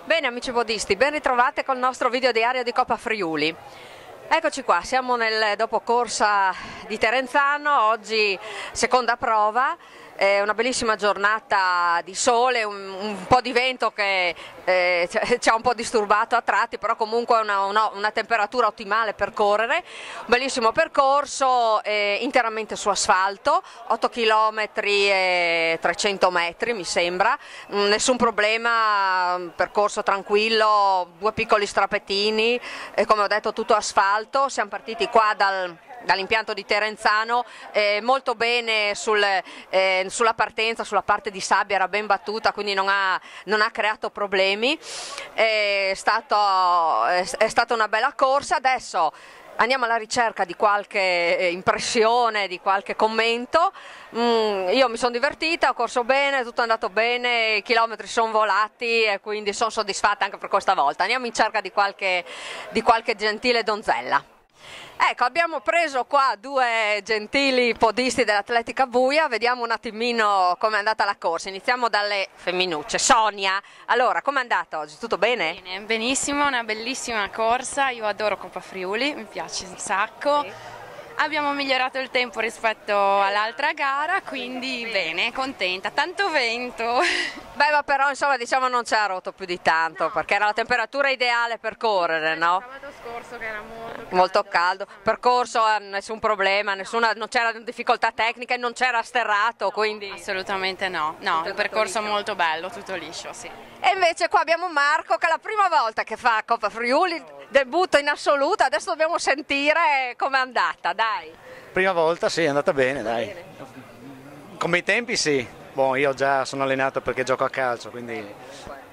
Bene amici podisti, ben ritrovate col nostro video diario di Coppa Friuli. Eccoci qua, siamo nel dopocorsa di Terenzano, oggi seconda prova, è una bellissima giornata di sole, un po' di vento che ci ha un po' disturbato a tratti, però comunque una temperatura ottimale per correre, un bellissimo percorso interamente su asfalto, 8 km e 300 metri mi sembra, nessun problema, percorso tranquillo, due piccoli strapettini, come ho detto tutto asfalto, siamo partiti qua dall'impianto di Terenzano, molto bene sulla partenza, sulla parte di sabbia era ben battuta, quindi non ha creato problemi, è stata una bella corsa. Adesso andiamo alla ricerca di qualche impressione, di qualche commento. Io mi sono divertita, ho corso bene, tutto è andato bene, i chilometri sono volati e quindi sono soddisfatta anche per questa volta. Andiamo in cerca di qualche gentile donzella. Ecco, abbiamo preso qua due gentili podisti dell'Atletica Buia, vediamo un attimino com'è andata la corsa. Iniziamo dalle femminucce. Sonia, allora, com'è andata oggi? Tutto bene? Bene, benissimo, una bellissima corsa, io adoro Coppa Friuli, mi piace un sacco. Sì. Abbiamo migliorato il tempo rispetto all'altra gara, quindi bene, contenta, tanto vento. Beh, ma però insomma diciamo non ci ha rotto più di tanto, no, perché era la temperatura ideale per correre, no? Sabato scorso che era molto caldo, percorso nessun problema, non c'era difficoltà tecnica e non c'era sterrato, quindi... Assolutamente no, il percorso è molto bello, tutto liscio, sì. E invece qua abbiamo Marco che è la prima volta che fa Coppa Friuli, debutto in assoluto, adesso dobbiamo sentire com'è andata, dai. Prima volta sì, è andata bene, dai. Come i tempi sì, io già sono allenato perché gioco a calcio, quindi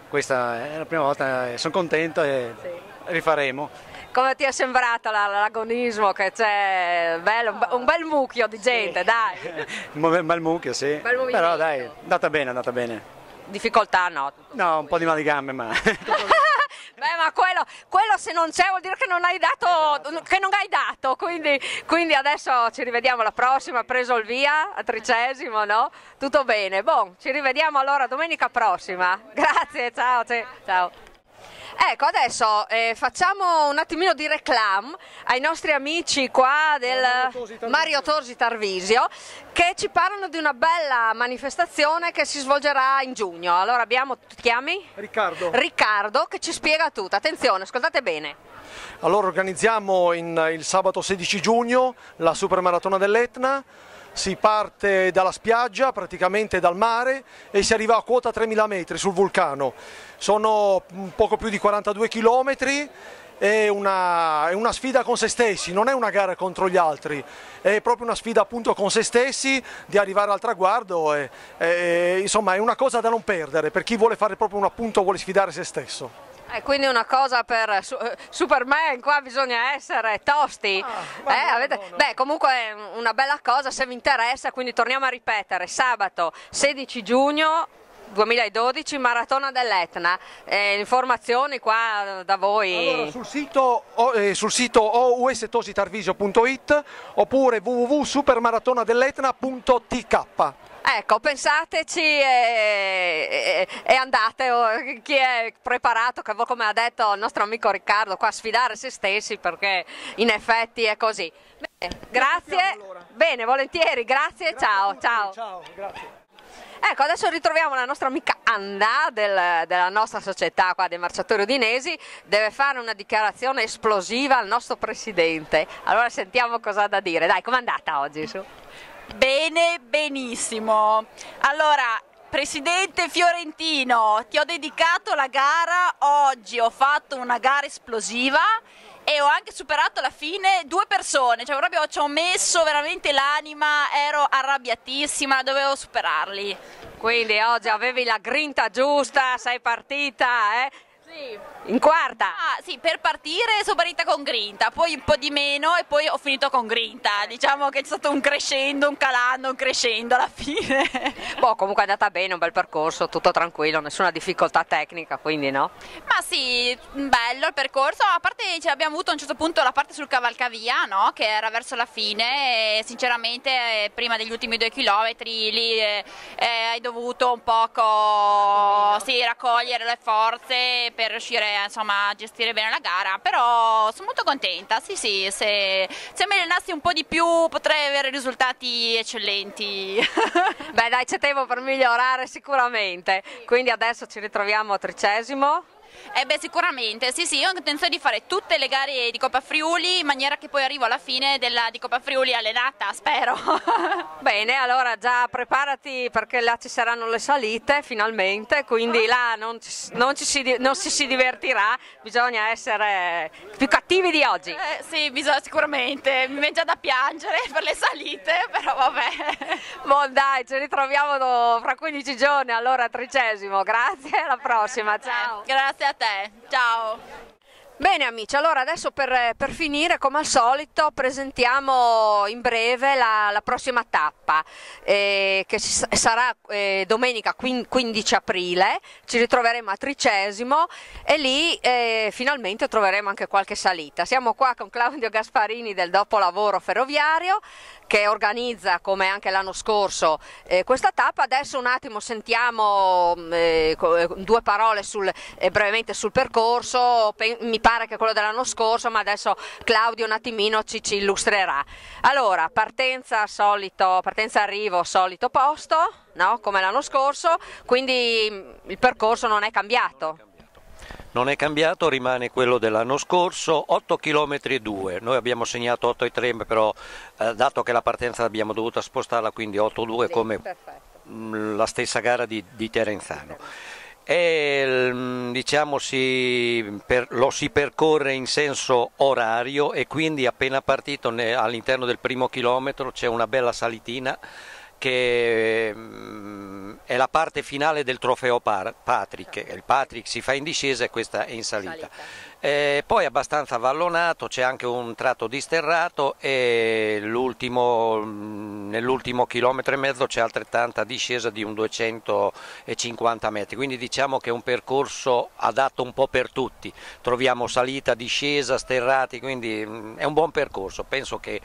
questa è la prima volta, sono contento e rifaremo. Come ti è sembrato l'agonismo che c'è? Bello, un bel mucchio di gente, dai. Un bel mucchio, sì. Però dai, è andata bene. Difficoltà no? No, un po' di mal di gambe, ma... Beh, ma quello se non c'è vuol dire che non hai dato, quindi adesso ci rivediamo la prossima, preso il via, a 30°, no? Tutto bene, ci rivediamo allora domenica prossima. Grazie, ciao. Ecco, adesso facciamo un attimino di reclam ai nostri amici qua del Mario Tosi Tarvisio che ci parlano di una bella manifestazione che si svolgerà in giugno. Allora abbiamo, tu ti chiami? Riccardo che ci spiega tutto. Attenzione, ascoltate bene. Allora organizziamo il sabato 16 giugno la Supermaratona dell'Etna. Si parte dalla spiaggia, praticamente dal mare, e si arriva a quota 3000 metri sul vulcano. Sono poco più di 42 chilometri, è una sfida con se stessi, non è una gara contro gli altri, è proprio una sfida appunto con se stessi di arrivare al traguardo, insomma è una cosa da non perdere per chi vuole fare proprio un appunto, vuole sfidare se stesso. Quindi una cosa per Superman, qua bisogna essere tosti. Beh, comunque è una bella cosa se vi interessa, quindi torniamo a ripetere, sabato 16 giugno 2012, Maratona dell'Etna. Informazioni qua da voi. Allora, sul sito oustositarvisio.it oppure www.supermaratonadelletna.tk. Ecco, pensateci e andate, chi è preparato, che come ha detto il nostro amico Riccardo, qua a sfidare se stessi, perché in effetti è così. Bene, grazie, allora. Bene, volentieri, grazie, ciao. Ciao, grazie. Ecco, adesso ritroviamo la nostra amica Anna della nostra società qua dei marciatori udinesi, deve fare una dichiarazione esplosiva al nostro presidente, allora sentiamo cosa ha da dire. Dai, com'è andata oggi? Su? Bene, benissimo. Allora, Presidente Fiorentino, ti ho dedicato la gara oggi, ho fatto una gara esplosiva e ho anche superato alla fine 2 persone, cioè proprio ci ho messo veramente l'anima, ero arrabbiatissima, dovevo superarli. Quindi oggi avevi la grinta giusta, sei partita, Sì. in quarta. Ah, sì, per partire sono partita con grinta, poi un po' di meno e poi ho finito con grinta. Diciamo che c'è stato un crescendo, un calando, un crescendo alla fine. Boh, comunque è andata bene, un bel percorso, tutto tranquillo, nessuna difficoltà tecnica, quindi no? Ma sì, bello il percorso, a parte abbiamo avuto a un certo punto la parte sul cavalcavia, no? Che era verso la fine e sinceramente prima degli ultimi 2 chilometri lì hai dovuto un poco raccogliere le forze per riuscire insomma a gestire bene la gara, però sono molto contenta, sì, se mi allenassi un po' di più potrei avere risultati eccellenti. Beh dai, c'è tempo per migliorare sicuramente, quindi adesso ci ritroviamo a 30°. Beh, sicuramente, sì, io ho intenzione di fare tutte le gare di Coppa Friuli in maniera che poi arrivo alla fine di Coppa Friuli allenata, spero. Bene, allora già preparati perché là ci saranno le salite finalmente, quindi là non si divertirà, bisogna essere più cattivi di oggi. Sì, bisogna sicuramente, mi viene già da piangere per le salite, però vabbè. Buon dai, ci ritroviamo fra 15 giorni allora a 30°, grazie, alla prossima, ciao. Grazie a te, ciao. Bene amici, allora adesso per finire come al solito presentiamo in breve la prossima tappa che sarà domenica 15 aprile, ci ritroveremo a 30° e lì finalmente troveremo anche qualche salita. Siamo qua con Claudio Gasparini del Dopolavoro Ferroviario che organizza come anche l'anno scorso questa tappa. Adesso un attimo sentiamo 2 parole brevemente sul percorso, mi pare che quello dell'anno scorso, ma adesso Claudio un attimino ci illustrerà. Allora, partenza arrivo, solito posto, no? Come l'anno scorso, quindi il percorso non è cambiato. Non è cambiato, rimane quello dell'anno scorso, 8 km e 2, noi abbiamo segnato 8,3 però dato che la partenza abbiamo dovuto spostarla, quindi 8,2 sì, come la stessa gara di Terenzano. E diciamo lo si percorre in senso orario e quindi appena partito all'interno del primo chilometro c'è una bella salitina che è la parte finale del trofeo Patrick. Il Patrick si fa in discesa e questa è in salita. Poi abbastanza vallonato, c'è anche un tratto disterrato e nell'ultimo chilometro e mezzo c'è altrettanta discesa di un 250 metri, quindi diciamo che è un percorso adatto un po' per tutti, troviamo salita, discesa, sterrati, quindi è un buon percorso, penso che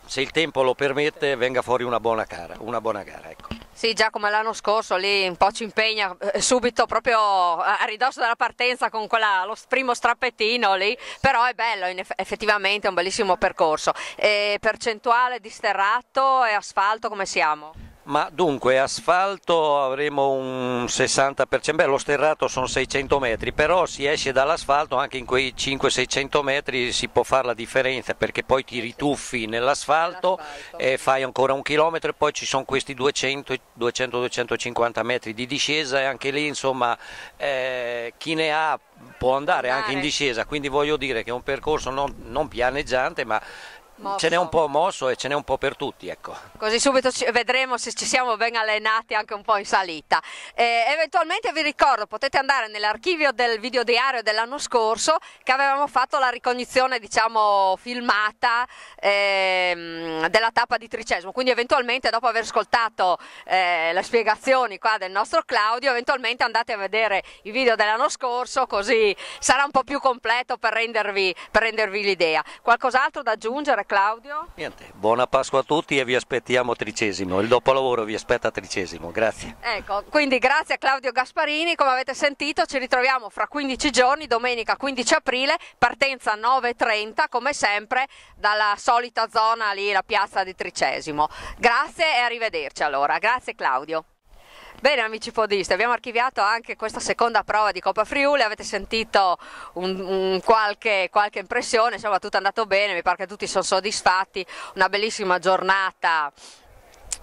se il tempo lo permette venga fuori una buona gara, ecco. Sì, già come l'anno scorso lì un po' ci impegna subito proprio a ridosso della partenza con lo primo strappettino lì, però è bello, effettivamente è un bellissimo percorso. Percentuale di sterrato e asfalto come siamo? Ma dunque asfalto avremo un 60%, beh lo sterrato sono 600 metri, però si esce dall'asfalto anche in quei 500-600 metri si può fare la differenza perché poi ti rituffi nell'asfalto e fai ancora 1 chilometro e poi ci sono questi 200-250 metri di discesa e anche lì insomma chi ne ha può andare anche in discesa, quindi voglio dire che è un percorso non pianeggiante ma ce n'è un po' mosso e ce n'è un po' per tutti, ecco. Così subito vedremo se ci siamo ben allenati anche un po' in salita. Eventualmente vi ricordo, potete andare nell'archivio del videodiario dell'anno scorso che avevamo fatto la ricognizione, diciamo, filmata della tappa di 30°, quindi eventualmente dopo aver ascoltato le spiegazioni qua del nostro Claudio, eventualmente andate a vedere i video dell'anno scorso, così sarà un po' più completo per rendervi l'idea. Qualcos'altro da aggiungere, Claudio? Niente, buona Pasqua a tutti e vi aspettiamo a 30°, il dopolavoro vi aspetta a 30°, grazie. Ecco, quindi grazie a Claudio Gasparini, come avete sentito ci ritroviamo fra 15 giorni, domenica 15 aprile, partenza 9:30 come sempre dalla solita zona lì, la piazza di 30°. Grazie e arrivederci allora, grazie Claudio. Bene amici podisti, abbiamo archiviato anche questa seconda prova di Coppa Friuli, avete sentito qualche impressione, insomma tutto è andato bene, mi pare che tutti sono soddisfatti, una bellissima giornata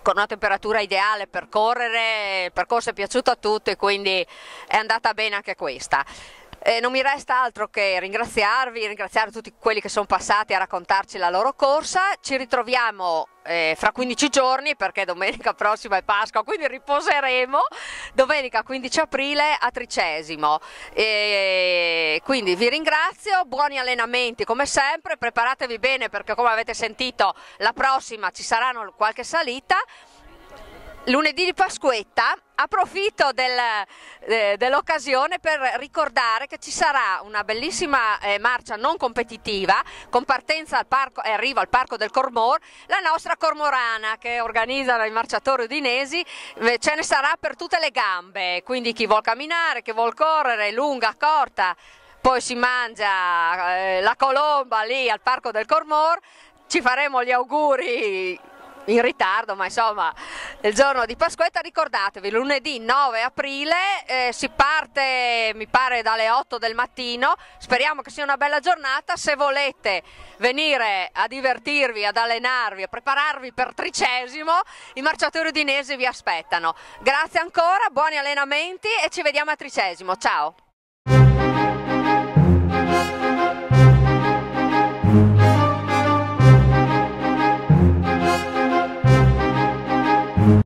con una temperatura ideale per correre, il percorso è piaciuto a tutti, quindi è andata bene anche questa. Non mi resta altro che ringraziare tutti quelli che sono passati a raccontarci la loro corsa. Ci ritroviamo fra 15 giorni, perché domenica prossima è Pasqua, quindi riposeremo domenica 15 aprile a Tricesimo. Quindi vi ringrazio, buoni allenamenti come sempre, preparatevi bene perché come avete sentito la prossima ci saranno qualche salita. Lunedì di Pasquetta approfitto dell'occasione per ricordare che ci sarà una bellissima marcia non competitiva con partenza al parco e arrivo al Parco del Cormor, la nostra cormorana che organizzano i marciatori udinesi. Ce ne sarà per tutte le gambe, quindi chi vuol camminare, chi vuol correre, lunga, corta, poi si mangia la colomba lì al Parco del Cormor. Ci faremo gli auguri in ritardo, ma insomma il giorno di Pasquetta. Ricordatevi, lunedì 9 aprile si parte mi pare dalle 8 del mattino, speriamo che sia una bella giornata. Se volete venire a divertirvi, ad allenarvi, a prepararvi per Tricesimo, i marciatori udinesi vi aspettano. Grazie ancora, buoni allenamenti e ci vediamo a Tricesimo, ciao!